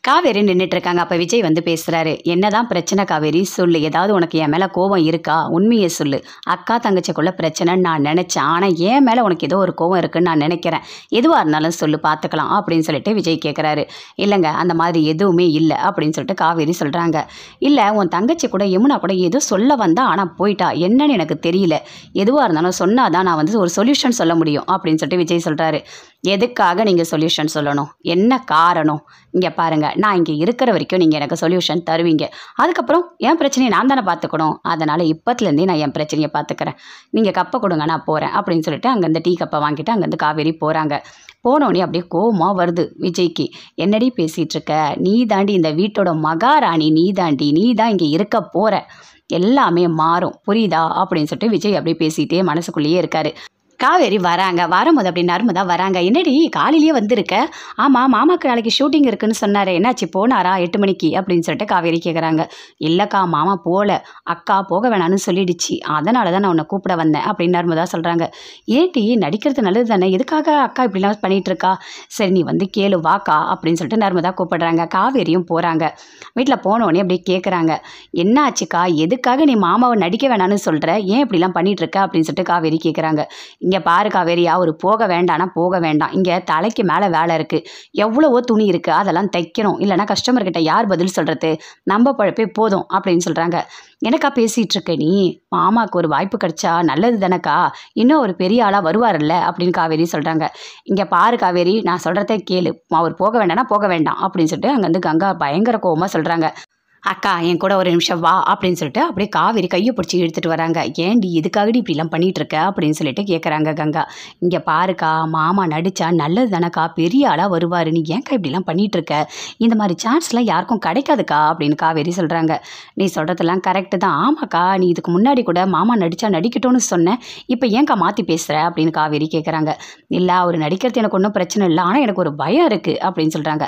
காவேரி நின்றுட்டு இருக்காங்க. அப்போ விஜய் வந்து பேசுகிறாரு. என்னதான் பிரச்சனை காவேரி, சொல்லு. ஏதாவது உனக்கு என் மேலே கோபம் இருக்கா? உண்மையை சொல்லு. அக்கா தங்கச்சிக்குள்ள பிரச்சனைன்னு நான் நினச்சேன். ஆனால் என் மேலே உனக்கு ஏதோ ஒரு கோபம் இருக்குன்னு நான் நினைக்கிறேன். எதுவாக இருந்தாலும் சொல்லு, பார்த்துக்கலாம் அப்படின்னு சொல்லிட்டு விஜய் கேட்குறாரு. இல்லைங்க, அந்த மாதிரி எதுவுமே இல்லை அப்படின்னு சொல்லிட்டு காவேரி சொல்கிறாங்க. இல்லை, உன் தங்கச்சி கூட யமுனா கூட ஏதோ சொல்ல வந்தா, ஆனால் போயிட்டா. என்னன்னு எனக்கு தெரியல. எதுவாக இருந்தாலும் சொன்னாதான் நான் வந்து ஒரு சொல்யூஷன் சொல்ல முடியும் அப்படின்னு சொல்லிட்டு விஜய் சொல்கிறாரு. எதுக்காக நீங்கள் சொல்யூஷன் சொல்லணும்? என்ன காரணம்? இங்கே பாருங்கள், நான் இங்கே இருக்கிற வரைக்கும் நீங்கள் எனக்கு சொல்யூஷன் தருவீங்க. அதுக்கப்புறம் என் பிரச்சனையை நான் தானே பார்த்துக்கணும். அதனால் இப்போத்துலேருந்தே நான் என் பிரச்சனையை பார்த்துக்கிறேன். நீங்கள் கப்பை கொடுங்க, நான் போகிறேன் அப்படின்னு சொல்லிட்டு அங்கேருந்து டீ கப்பை வாங்கிட்டு அங்கேருந்து காவேரி போகிறாங்க. போனோடனே அப்படியே கோவமாக வருது விஜய்க்கு. என்னடி பேசிகிட்டு இருக்க? நீ தாண்டி இந்த வீட்டோட மகாராணி, நீ தான் இங்கே இருக்க போகிற. எல்லாமே மாறும், புரியுதா அப்படின்னு சொல்லிட்டு விஜய் அப்படியே பேசிகிட்டே மனசுக்குள்ளேயே இருக்காரு. காவேரி வராங்க. வரும்போது அப்படி நர்மதா வராங்க. என்னடி காலையிலேயே வந்திருக்க? ஆமாம், மாமாவுக்கு நாளைக்கு ஷூட்டிங் இருக்குன்னு சொன்னார். என்னாச்சு, போனாரா 8 மணிக்கு அப்படின்னு சொல்லிட்டு காவேரி கேட்குறாங்க. இல்லைக்கா, மாமா போகல. அக்கா போக வேணான்னு சொல்லிடுச்சு. அதனால தான் நான் உன்னை கூப்பிட வந்தேன் அப்படின்னு நர்மதா சொல்கிறாங்க. ஏன்டி, நடிக்கிறது நல்லது தானே, எதுக்காக அக்கா இப்படிலாம் பண்ணிகிட்டு இருக்கா? சரி, நீ வந்து கேளு வாக்கா அப்படின்னு சொல்லிட்டு நர்மதா கூப்பிடுறாங்க. காவேரியும் போகிறாங்க. வீட்டில் போனோடனே அப்படியே கேட்குறாங்க. என்ன ஆச்சுக்கா, எதுக்காக நீ மாமாவை நடிக்க வேணான்னு சொல்கிற? ஏன் இப்படிலாம் பண்ணிகிட்டு இருக்க அப்படின்னு சொல்லிட்டு காவேரி கேட்குறாங்க. இங்கே பாரு காவேரி, அவர் போக வேண்டாம்னா போக வேண்டாம். இங்கே தலைக்கு மேலே வேலை இருக்குது, எவ்வளவோ துணி இருக்குது, அதெல்லாம் தைக்கணும். இல்லைனா கஸ்டமர்கிட்ட யார் பதில் சொல்கிறது? நம்ம பழப்பே போதும் அப்படின்னு சொல்கிறாங்க. எனக்கா பேசிகிட்டு இருக்க நீ? மாமாவுக்கு ஒரு வாய்ப்பு கிடைச்சா நல்லது தானக்கா, இன்னும் ஒரு பெரிய ஆளாக வருவார்ல அப்படின்னு காவேரி சொல்கிறாங்க. இங்கே பாரு காவேரி, நான் சொல்கிறத கேளு. அவர் போக வேண்டாம்னா போக வேண்டாம் அப்படின்னு சொல்லிட்டு அங்கேருந்து கங்கா பயங்கர கோவமாக சொல்கிறாங்க. அக்கா, என் கூட ஒரு நிமிஷம் வா அப்படின்னு சொல்லிட்டு அப்படியே காவேரி கையை பிடிச்சி இழுத்துட்டு வராங்க. ஏன்டி, இதுக்காகடி இப்படிலாம் பண்ணிகிட்டு இருக்க அப்படின்னு சொல்லிட்டு கேட்குறாங்க கங்கா. இங்கே பாருக்கா, மாமா நடித்தா நல்லது தானக்கா, பெரிய ஆளாக வருவார். நீ ஏன்க்கா இப்படிலாம் பண்ணிகிட்டு இருக்க? இந்த மாதிரி சான்ஸ்லாம் யாருக்கும் கிடைக்காதுக்கா அப்படின்னு காவேரி சொல்கிறாங்க. நீ சொல்கிறதெல்லாம் கரெக்டு தான். ஆமாக்கா, நீ இதுக்கு முன்னாடி கூட மாமா நடித்தா நடிக்கட்டும்னு சொன்னேன், இப்போ ஏன்க்கா மாற்றி பேசுகிற அப்படின்னு காவேரி கேட்குறாங்க. இல்லை, அவர் நடிக்கிறது எனக்கு ஒன்றும் பிரச்சனை இல்லை, ஆனால் எனக்கு ஒரு பயம் இருக்குது அப்படின்னு சொல்கிறாங்க.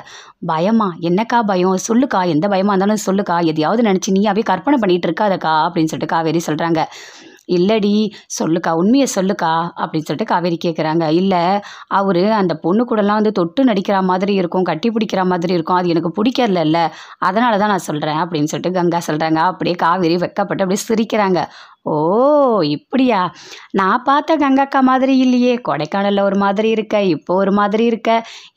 பயமா? என்னக்கா பயம்? சொல்லுக்கா, எந்த பயமாக இருந்தாலும் சொல்லு. எதையாவது நினச்சி நீயாவே கற்பனை பண்ணிட்டு இருக்காதக்கா அப்படின்னு சொல்லிட்டு காவேரி சொல்கிறாங்க. இல்லடி, சொல்லுக்கா, உண்மையை சொல்லுக்கா அப்படின்னு சொல்லிட்டு காவேரி கேட்குறாங்க. இல்லை, அவர் அந்த பொண்ணு கூடலாம் வந்து தொட்டு நடிக்கிற மாதிரி இருக்கும், கட்டி பிடிக்கிற மாதிரி இருக்கும், அது எனக்கு பிடிக்கல, அதனால தான் நான் சொல்கிறேன் அப்படின்னு சொல்லிட்டு கங்கா சொல்கிறாங்க. அப்படியே காவேரி வெக்கப்பட்டு அப்படியே சிரிக்கிறாங்க. ஓ, இப்படியா? நான் பார்த்த கங்காக்கா மாதிரி இல்லையே, கொடைக்கானலில் ஒரு மாதிரி இருக்க, இப்போ ஒரு மாதிரி இருக்க.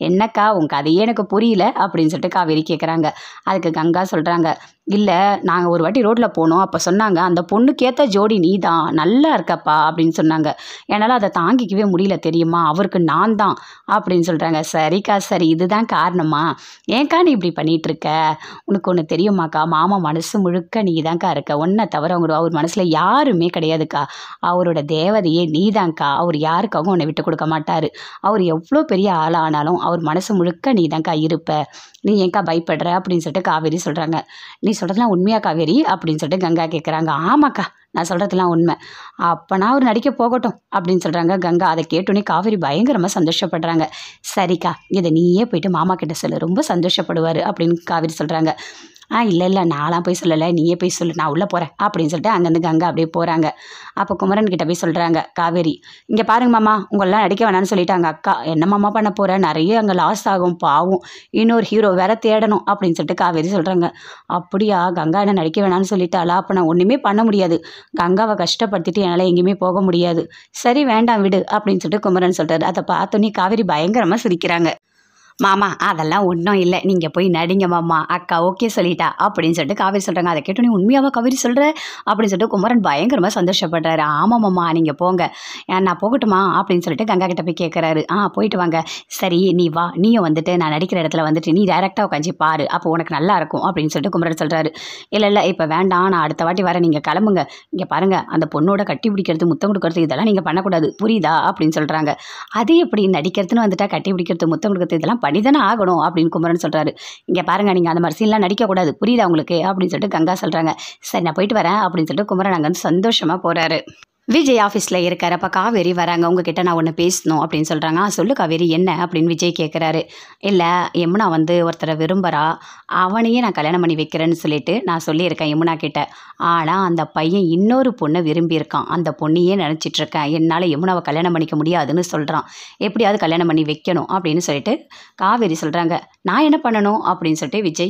என்னக்கா, உன் கதையே எனக்கு புரியல அப்படின்னு சொல்லிட்டு காவேரி கேட்குறாங்க. அதுக்கு கங்கா சொல்கிறாங்க. இல்லை, நாங்கள் ஒரு வாட்டி ரோட்டில் போனோம், அப்போ சொன்னாங்க அந்த பொண்ணுக்கேற்ற ஜோடி நீ தான், நல்லா இருக்கப்பா அப்படின்னு சொன்னாங்க. என்னால் அதை தாங்கிக்கவே முடியல தெரியுமா, அவருக்கு நான் தான் அப்படின்னு சொல்கிறாங்க. சரிக்கா, சரி, இதுதான் காரணமா? ஏன்க்கா நீ இப்படி பண்ணிகிட்டு இருக்க? உனக்கு ஒன்று தெரியுமாக்கா, மாமா மனசு முழுக்க நீ தான்க்கா இருக்க. ஒன்றை தவிர அவர் மனசில் யாருமே கிடையாதுக்கா. அவரோட தேவதையே நீ தான்க்கா. அவர் யாருக்காகவும் உன்னை விட்டு கொடுக்க மாட்டார். அவர் எவ்வளோ பெரிய ஆளானாலும் அவர் மனசு முழுக்க நீ தான்க்கா இருப்ப. நீ ஏன்க்கா பயப்படுற அப்படின்னு சொல்லிட்டு காவேரி சொல்கிறாங்க. நீ சொல்கிறதுலாம் உண்மையா காவேரி அப்படின்னு சொல்லிட்டு கங்கா கேட்குறாங்க. ஆமாக்கா, நான் சொல்கிறதுலாம் உண்மை. அப்போனா அவர் நடிக்க போகட்டும் அப்படின்னு சொல்கிறாங்க கங்கா. அதை கேட்டோன்னே காவேரி பயங்கரமாக சந்தோஷப்படுறாங்க. சரிக்கா, இதை நீயே போயிட்டு மாமா கிட்ட சொல்லு, ரொம்ப சந்தோஷப்படுவார் அப்படின்னு காவேரி சொல்கிறாங்க. இல்லை, நான்லாம் போய் சொல்லலை, நீயே போய் சொல்லு, நான் உள்ளே போகிறேன் அப்படின்னு சொல்லிட்டு அங்கேருந்து கங்கா அப்படியே போகிறாங்க. அப்போ குமரன் கிட்ட போய் சொல்கிறாங்க காவேரி. இங்கே பாருங்க மாமா, உங்களெலாம் நடிக்க வேணான்னு சொல்லிட்டாங்க அக்கா. என்ன மாமா பண்ண போகிறேன்? நிறைய அங்கே லாஸ் ஆகும், பாவம், இன்னொரு ஹீரோ வேற தேடணும் அப்படின்னு சொல்லிட்டு காவேரி சொல்கிறாங்க. அப்படியா, கங்கா என்ன நடிக்க வேணான்னு சொல்லிட்டாளா? அப்போ நான் ஒன்றுமே பண்ண முடியாது. கங்காவை கஷ்டப்படுத்திட்டு என்னால் எங்கேயுமே போக முடியாது. சரி, வேண்டாம் விடு அப்படின்னு சொல்லிட்டு குமரன் சொல்கிறாரு. அதை பார்த்தோன்னே காவேரி பயங்கரமாக சிரிக்கிறாங்க. மாமா, அதெல்லாம் ஒன்றும் இல்லை, நீங்கள் போய் நடிங்க மாமா, அக்கா ஓகே சொல்லிட்டா அப்படின்னு சொல்லிட்டு காவேரி சொல்கிறாங்க. அதை கேட்டோன்னே உண்மையாவா காவேரி சொல்கிற அப்படின்னு சொல்லிட்டு குமரன் பயங்கரமாக சந்தோஷப்படுறாரு. ஆமாம் மாமா, நீங்கள் போங்க, நான் போகட்டுமா அப்படின்னு சொல்லிட்டு கங்கா கிட்ட போய் கேட்குறாரு. போயிட்டு வாங்க. சரி, நீ வா, நீயும் வந்துட்டு நான் நடிக்கிற இடத்துல வந்துட்டு நீ டேரெக்டாக உட்காந்து பாரு, அப்போ உனக்கு நல்லா இருக்கும் அப்படின்னு சொல்லிட்டு குமரன் சொல்கிறாரு. இல்லை, இப்போ வேண்டாம், நான் அடுத்த வாட்டி வரேன், நீங்கள் கிளம்புங்க. இங்கே பாருங்கள், அந்த பொண்ணோட கட்டி பிடிக்கிறது, முத்தம் கொடுக்கறது, இதெல்லாம் நீங்கள் பண்ணக்கூடாது, புரியுதா அப்படின்னு சொல்கிறாங்க. அது எப்படி, நடிக்கிறதுன்னு வந்துட்டா கட்டி பிடிக்கிறது, முத்தம் கொடுக்கறது, இதெல்லாம் பண்ணிதானே ஆகணும் அப்படின்னு குமரன் சொல்கிறாரு. இங்கே பாருங்கள், நீங்கள் அந்த மாதிரி சீன்லாம் நடிக்கக்கூடாது, புரியுதா உங்களுக்கு அப்படின்னு சொல்லிட்டு கங்கா சொல்கிறாங்க. சரி, நான் போயிட்டு வரேன் அப்படின்னு சொல்லிட்டு குமரன் அங்கே வந்து சந்தோஷமாக போகிறாரு. விஜய் ஆஃபீஸில் இருக்கார். அப்போ காவேரி வராங்க. உங்ககிட்ட நான் ஒன்று பேசணும் அப்படின்னு சொல்கிறாங்க. சொல்லு காவேரி என்ன அப்படின்னு விஜய் கேட்குறாரு. இல்லை யமுனா வந்து ஒருத்தரை விரும்புகிறா, அவனையே நான் கல்யாணம் பண்ணி வைக்கிறேன்னு சொல்லிட்டு நான் சொல்லியிருக்கேன் யமுனா கிட்ட. ஆனால் அந்த பையன் இன்னொரு பொண்ணை விரும்பியிருக்கான். அந்த பொண்ணையே நினச்சிட்ருக்கேன். என்னால் யமுனாவை கல்யாணம் பண்ணிக்க முடியாதுன்னு சொல்கிறான். எப்படியாவது கல்யாணம் பண்ணி வைக்கணும் அப்படின்னு சொல்லிட்டு காவேரி சொல்கிறாங்க. நான் என்ன பண்ணணும் அப்படின்னு சொல்லிட்டு விஜய்